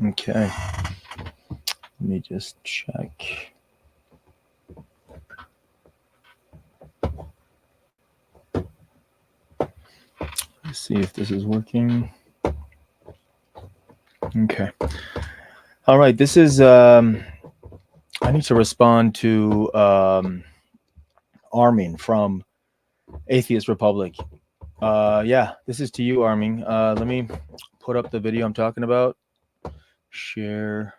Okay. Let me just check. Let's see if this is working. Okay. All right. This is. I need to respond to Armin from Atheist Republic. Yeah, this is to you, Armin. Let me put up the video I'm talking about. Share.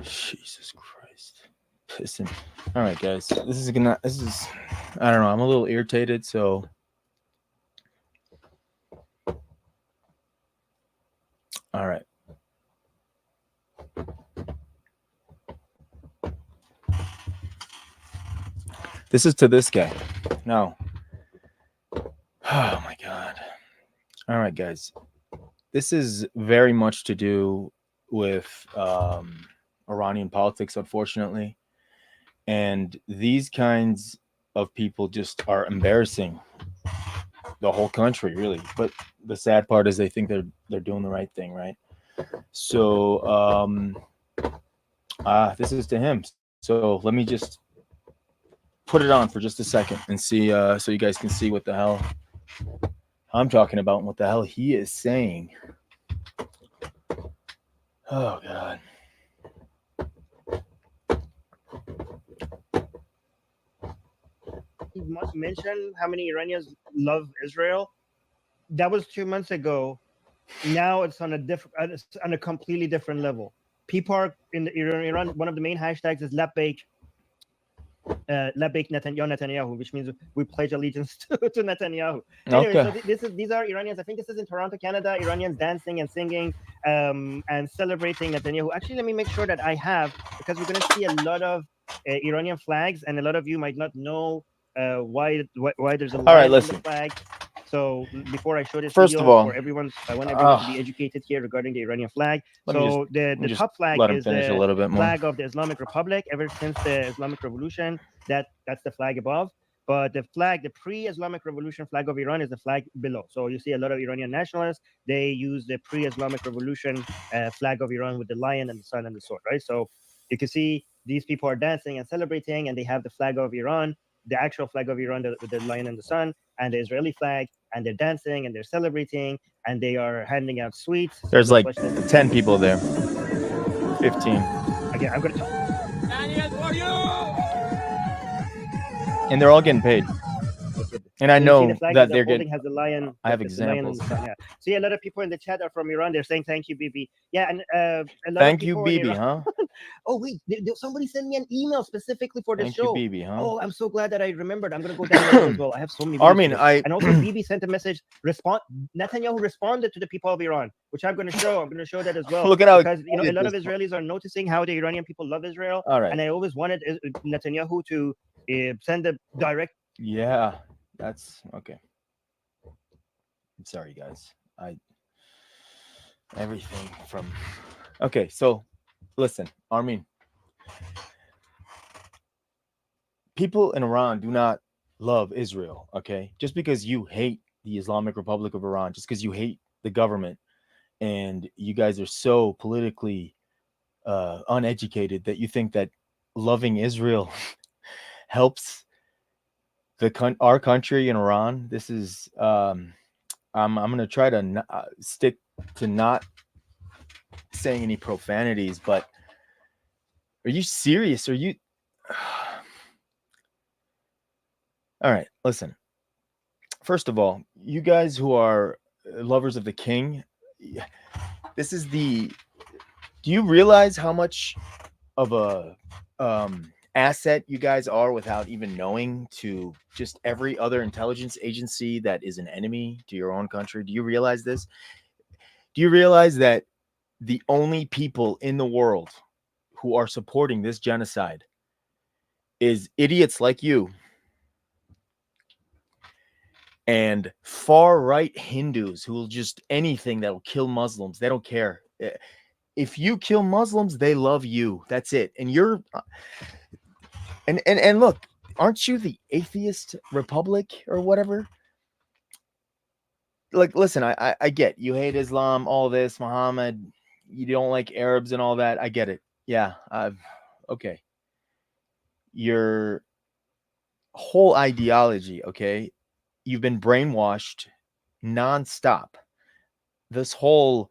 Jesus Christ. Listen. All right, guys. This is I don't know. I'm a little irritated, so. All right. This is to this guy. Now. Oh my God. All right, guys. This is very much to do with Iranian politics, unfortunately. And these kinds of people just are embarrassing the whole country, really. But the sad part is they think they're doing the right thing, right? So this is to him. So let me just put it on for just a second and see, so you guys can see what the hell I'm talking about and what the hell he is saying. Oh God. Mentioned how many Iranians love Israel. That was 2 months ago. Now it's on a completely different level. People are in Iran. One of the main hashtags is Labbaik Netanyahu, which means we pledge allegiance to Netanyahu. Anyway, Okay. so these are Iranians. I think this is in Toronto, Canada. Iranians dancing and singing and celebrating Netanyahu. Actually, let me make sure that I have, because we're going to see a lot of Iranian flags, and a lot of you might not know why there's a lion on the flag. So before I show this First video of all, for everyone, I want everyone to be educated here regarding the Iranian flag. So the top flag is the flag of the Islamic Republic ever since the Islamic Revolution. That's the flag above. But the pre-Islamic Revolution flag of Iran is the flag below. So you see a lot of Iranian nationalists, they use the pre-Islamic Revolution flag of Iran with the lion and the sun and the sword, right? So you can see these people are dancing and celebrating, and they have the flag of Iran, the actual flag of Iran with the lion and the sun, and the Israeli flag, and they're dancing and they're celebrating, and they are handing out sweets. So there's like 10 people there. 15. Again, I'm going to... And they're all getting paid. And I know that they're getting. Has the lion. I have examples. Yeah. See, a lot of people in the chat are from Iran. They're saying thank you, Bibi. Yeah, and a lot thank of people you, Bibi, huh? Oh wait, somebody sent me an email specifically for this thank show. You, Bibi, huh? Oh, I'm so glad that I remembered. I'm gonna go download it as well. I have so many. Armin, and also Bibi sent a message. Netanyahu responded to the people of Iran, which I'm gonna show. I'm gonna show that as well. Look at how, because a lot of Israelis are noticing how the Iranian people love Israel. All right. And I always wanted Netanyahu to send a direct. Yeah, that's okay. I'm sorry, guys. Everything from. Okay, so listen, Armin. People in Iran do not love Israel, okay? Just because you hate the Islamic Republic of Iran, just because you hate the government, and you guys are so politically uneducated that you think that loving Israel helps our country in Iran. This is I'm gonna try to stick to not saying any profanities, but are you serious? Are you? All right, listen. First of all, you guys who are lovers of the king, this is the. Do you realize how much of a asset you guys are without even knowing to just every other intelligence agency that is an enemy to your own country? Do you realize this? Do you realize that the only people in the world who are supporting this genocide is idiots like you and far-right Hindus who will just anything that will kill Muslims? They don't care. If you kill Muslims, they love you. That's it. And you're and look, aren't you the Atheist Republic or whatever? like, listen, I get you hate Islam, all this, Muhammad, you don't like Arabs and all that. I get it. Yeah. Okay. Your whole ideology, okay? You've been brainwashed nonstop. This whole,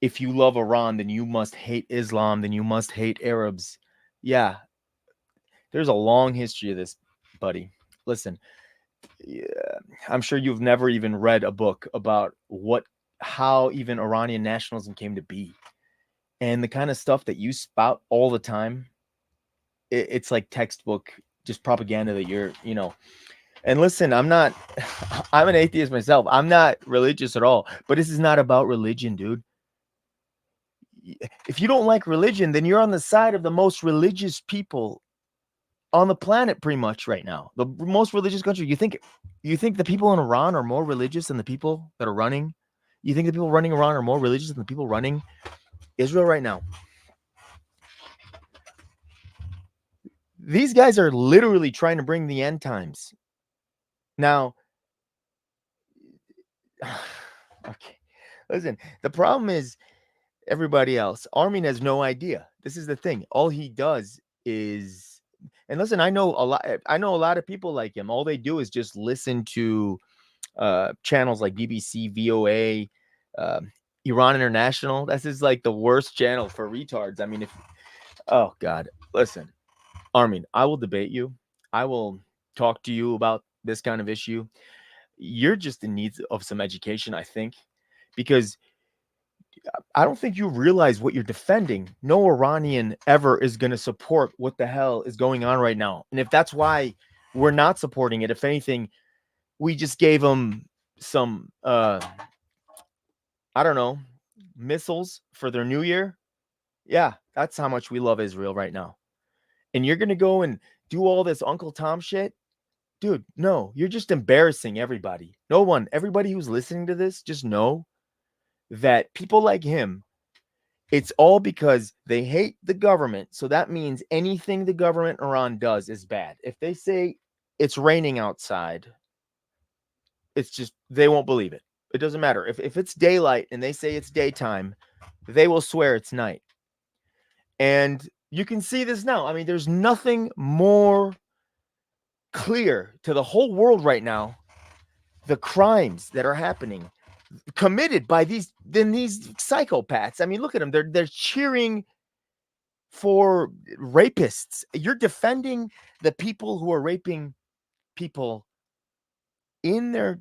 if you love Iran, then you must hate Islam, then you must hate Arabs. Yeah, there's a long history of this, buddy. Listen, yeah, I'm sure you've never even read a book about how even Iranian nationalism came to be. And the kind of stuff that you spout all the time, it's like textbook, just propaganda that you're. And listen, I'm an atheist myself. I'm not religious at all, but this is not about religion, dude. If you don't like religion, then you're on the side of the most religious people on the planet pretty much right now. The most religious country. You think the people in Iran are more religious than the people that are running? You think the people running Iran are more religious than the people running Israel right now? These guys are literally trying to bring the end times. Now, okay. Listen, the problem is everybody else. Armin has no idea. This is the thing. All he does is, and listen, I know a lot of people like him. All they do is just listen to channels like BBC, VOA, Iran International. This is like the worst channel for retards. I mean, oh God, listen, Armin, I will debate you. I will talk to you about this kind of issue. You're just in need of some education, I think, because I don't think you realize what you're defending. No Iranian ever is going to support what the hell is going on right now. And if that's why we're not supporting it, if anything, we just gave them some, I don't know, missiles for their new year. Yeah, that's how much we love Israel right now. And you're going to go and do all this Uncle Tom shit? Dude, no, you're just embarrassing everybody. Everybody who's listening to this, just know that people like him, it's all because they hate the government. So that means anything the government in Iran does is bad. If they say it's raining outside, it's just, they won't believe it. It doesn't matter. If it's daylight and they say it's daytime, they will swear it's night. And you can see this now. I mean, there's nothing more clear to the whole world right now, the crimes that are happening committed by these psychopaths. I mean, look at them. They're cheering for rapists. You're defending the people who are raping people in their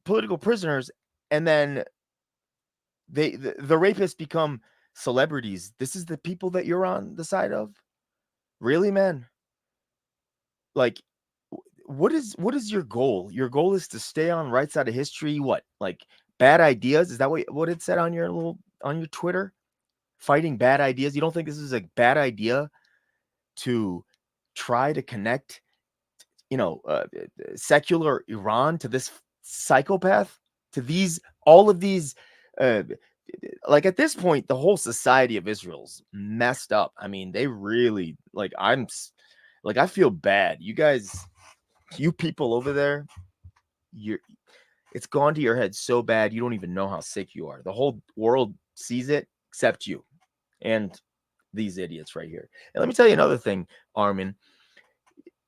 political prisoners, and then the rapists become celebrities. This is the people that you're on the side of? Really, man? Like, what is your goal? Your goal is to stay on right side of history. What, like bad ideas? Is that what it said on your Twitter? Fighting bad ideas. You don't think this is a bad idea to try to connect, secular Iran to this psychopath, to all of these, like at this point, the whole society of Israel's messed up. I mean, they really, I feel bad. You guys, you people over there, it's gone to your head so bad you don't even know how sick you are. The whole world sees it except you and these idiots right here. And let me tell you another thing, Armin.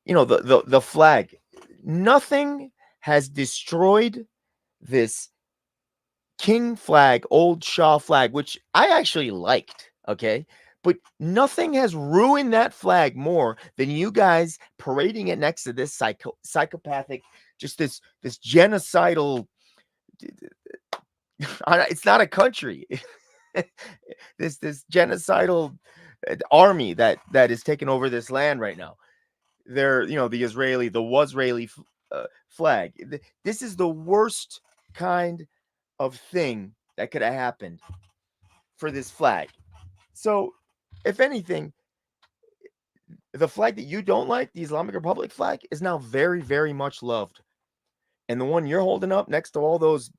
The flag. Nothing has destroyed this king flag, old Shah flag, which I actually liked. Okay. But nothing has ruined that flag more than you guys parading it next to this psychopathic, just this genocidal. It's not a country. this genocidal army that is taking over this land right now. They're, the Wasraeli flag. This is the worst kind of thing that could have happened for this flag. So, if anything, the flag that you don't like, the Islamic Republic flag, is now very, very much loved. And the one you're holding up next to all those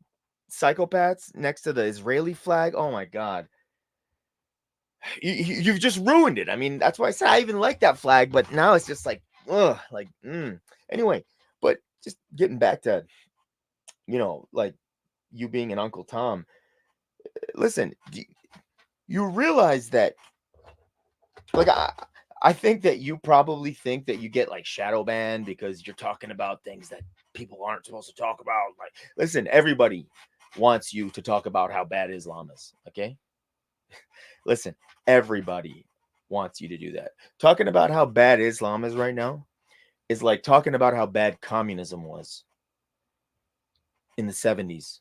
psychopaths, next to the Israeli flag, oh my God. You've just ruined it. I mean, that's why I said I even like that flag, but now it's just like, ugh, Anyway, but just getting back to like you being an Uncle Tom. Listen, you realize that, like, I think that you probably think that you get like shadow banned because you're talking about things that people aren't supposed to talk about. Like, listen, everybody wants you to talk about how bad Islam is. Okay, listen, everybody wants you to do that. Talking about how bad Islam is right now is like talking about how bad communism was in the 70s.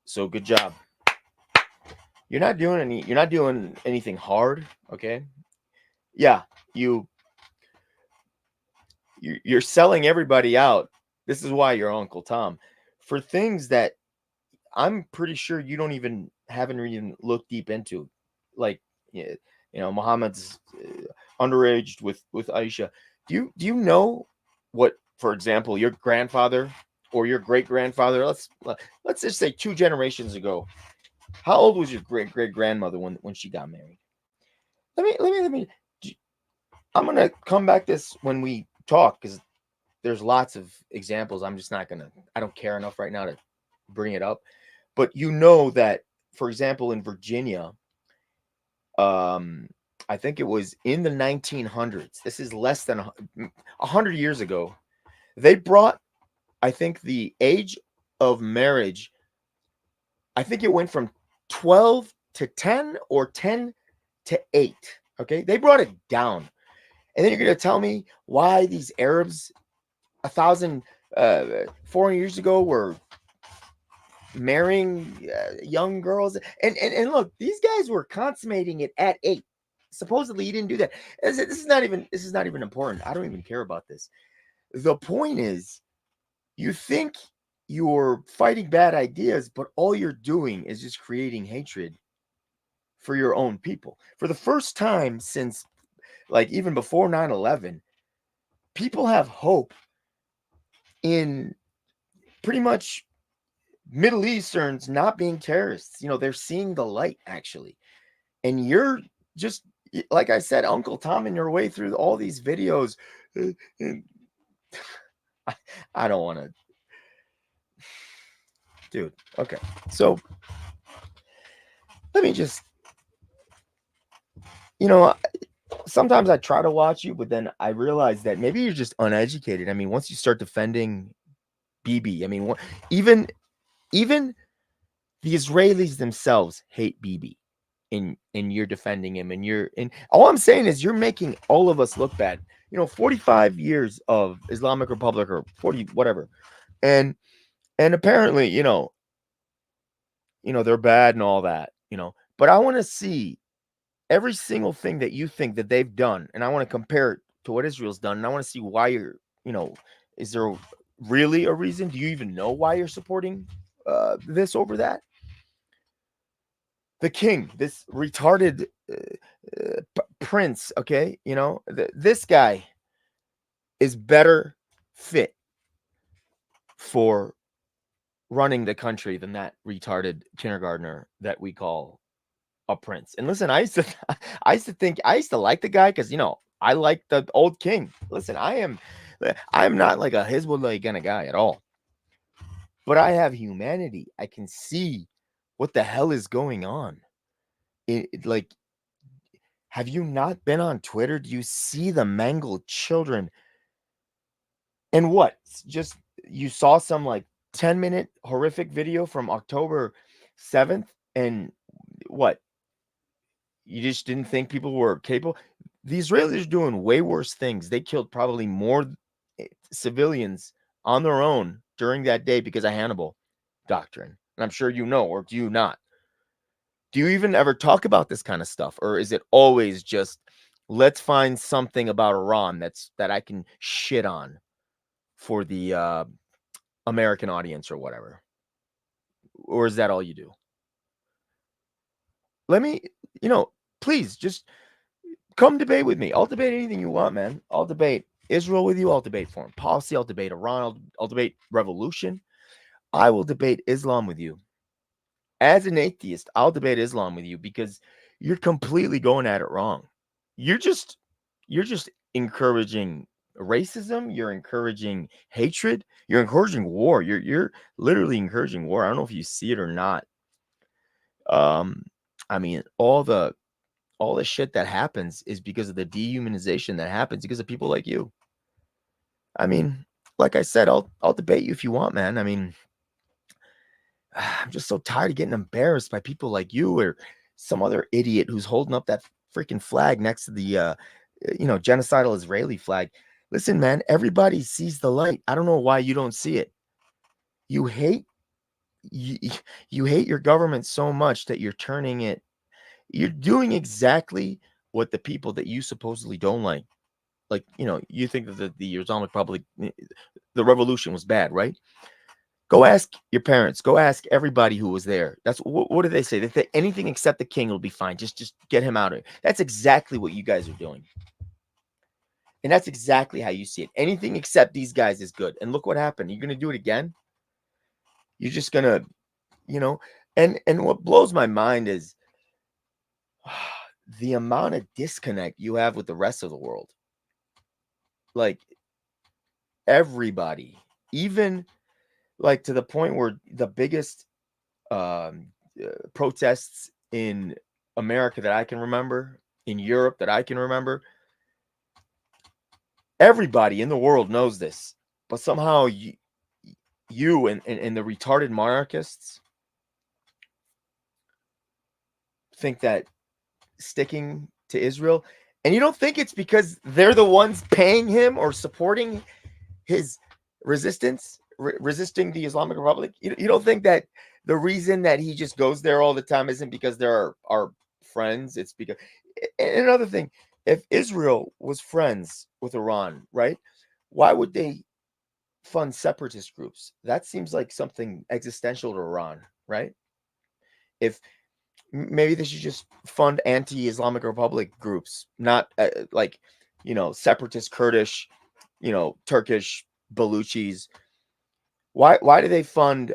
So good job. You're not doing anything hard, okay? Yeah, you're selling everybody out. This is why you're Uncle Tom for things that I'm pretty sure you haven't even looked deep into, like, Muhammad's underaged with Aisha. Do you know what, for example, your grandfather or your great grandfather? Let's just say 2 generations ago. How old was your great great grandmother when she got married? Let me. I'm gonna come back this when we talk because there's lots of examples. I'm just not gonna. I don't care enough right now to bring it up. But you know that, for example, in Virginia, um, I think it was in the 1900s. This is less than 100 years ago. They brought, I think, the age of marriage. I think it went from 12 to 10 or 10 to 8. Okay, they brought it down. And then you're going to tell me why these Arabs 1,400 years ago were marrying young girls, and look, these guys were consummating it at 8. Supposedly you didn't do that. This is not even important. I don't even care about this. The point is, you think you're fighting bad ideas, but all you're doing is just creating hatred for your own people. For the first time since, like, even before 9/11, people have hope in pretty much Middle Easterns not being terrorists. They're seeing the light, actually. And you're just, like I said, Uncle Tom, in your way through all these videos. I don't want to, dude. Okay. So let me just, sometimes I try to watch you, but then I realize that maybe you're just uneducated. I mean, once you start defending Bibi, I mean, even the Israelis themselves hate Bibi, and you're defending him, and all I'm saying is you're making all of us look bad. 45 years of Islamic Republic, or 40 whatever, and apparently, they're bad and all that, but I want to see every single thing that you think that they've done, and I want to compare it to what Israel's done, and I want to see why is there really a reason? Do you even know why you're supporting this over that? The king, this retarded prince, okay? This guy is better fit for running the country than that retarded kindergartner that we call a prince. And listen, I used to like the guy because I like the old king. Listen, I'm not like a Hezbollah kind of guy at all, but I have humanity. I can see what the hell is going on. Like, have you not been on Twitter? Do you see the mangled children? And what? Just you saw some like 10-minute horrific video from October 7th, and what? You just didn't think people were capable? The Israelis are doing way worse things. They killed probably more civilians on their own during that day because of Hannibal doctrine. And I'm sure or do you not? Do you even ever talk about this kind of stuff? Or is it always just, let's find something about Iran that I can shit on for the American audience or whatever? Or is that all you do? Let me, please just come debate with me. I'll debate anything you want, man. I'll debate Israel with you. I'll debate foreign policy. I'll debate Iran. I'll debate revolution. I will debate Islam with you. As an atheist, I'll debate Islam with you because you're completely going at it wrong. You're just encouraging racism, you're encouraging hatred, you're encouraging war. You're literally encouraging war. I don't know if you see it or not. I mean, all the shit that happens is because of the dehumanization that happens because of people like you. I mean, like I said, I'll debate you if you want, man. I mean, I'm just so tired of getting embarrassed by people like you or some other idiot who's holding up that freaking flag next to the genocidal Israeli flag. Listen, man, everybody sees the light. I don't know why you don't see it. You hate you, you hate your government so much that you're turning it. You're doing exactly what the people that you supposedly don't like, you think that the Islamic Republic, the revolution was bad, right? Go ask your parents. Go ask everybody who was there. That's what do they say? They say anything except the king will be fine. Just get him out of it. That's exactly what you guys are doing. And that's exactly how you see it. Anything except these guys is good. And look what happened. You're going to do it again. You're just going to, and what blows my mind is the amount of disconnect you have with the rest of the world. Like everybody, even like to the point where the biggest protests in America that I can remember, in Europe that I can remember, everybody in the world knows this, but somehow you and the retarded monarchists think that sticking to Israel, and you don't think it's because they're the ones paying him or supporting his resistance, resisting the Islamic Republic. You don't think that the reason that he just goes there all the time isn't because they're our friends? It's because, and another thing, if Israel was friends with Iran, right, why would they fund separatist groups? That seems like something existential to Iran, right? If maybe they should just fund anti-Islamic Republic groups, not separatist Kurdish, Turkish Baluchis. Why do they fund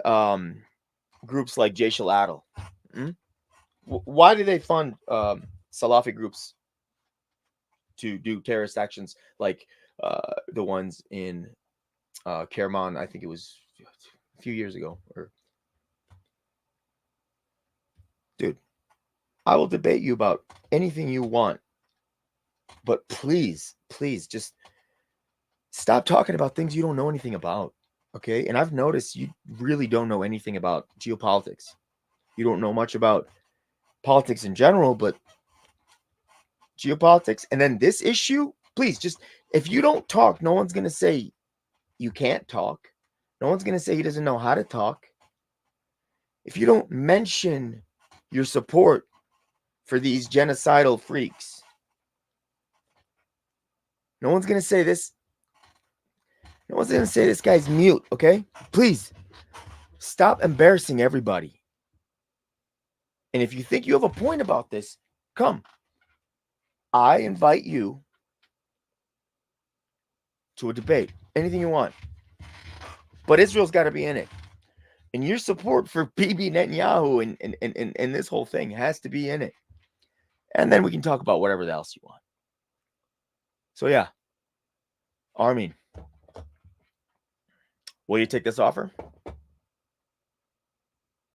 groups like Jaish al-Adl? Hmm? Why do they fund Salafi groups to do terrorist actions like the ones in Kerman? I think it was a few years ago. Dude, I will debate you about anything you want, but please, just stop talking about things you don't know anything about. Okay. And I've noticed you really don't know anything about geopolitics. You don't know much about politics in general, but geopolitics. And then this issue, please just, if you don't talk, no one's going to say you can't talk. No one's going to say he doesn't know how to talk. If you don't mention your support for these genocidal freaks, no one's going to say this. No one's going to say this guy's mute. Okay. Please stop embarrassing everybody. And if you think you have a point about this, come. I invite you to a debate. Anything you want. But Israel's got to be in it. And your support for Bibi Netanyahu and this whole thing has to be in it. And then we can talk about whatever else you want. So yeah. Armin, will you take this offer?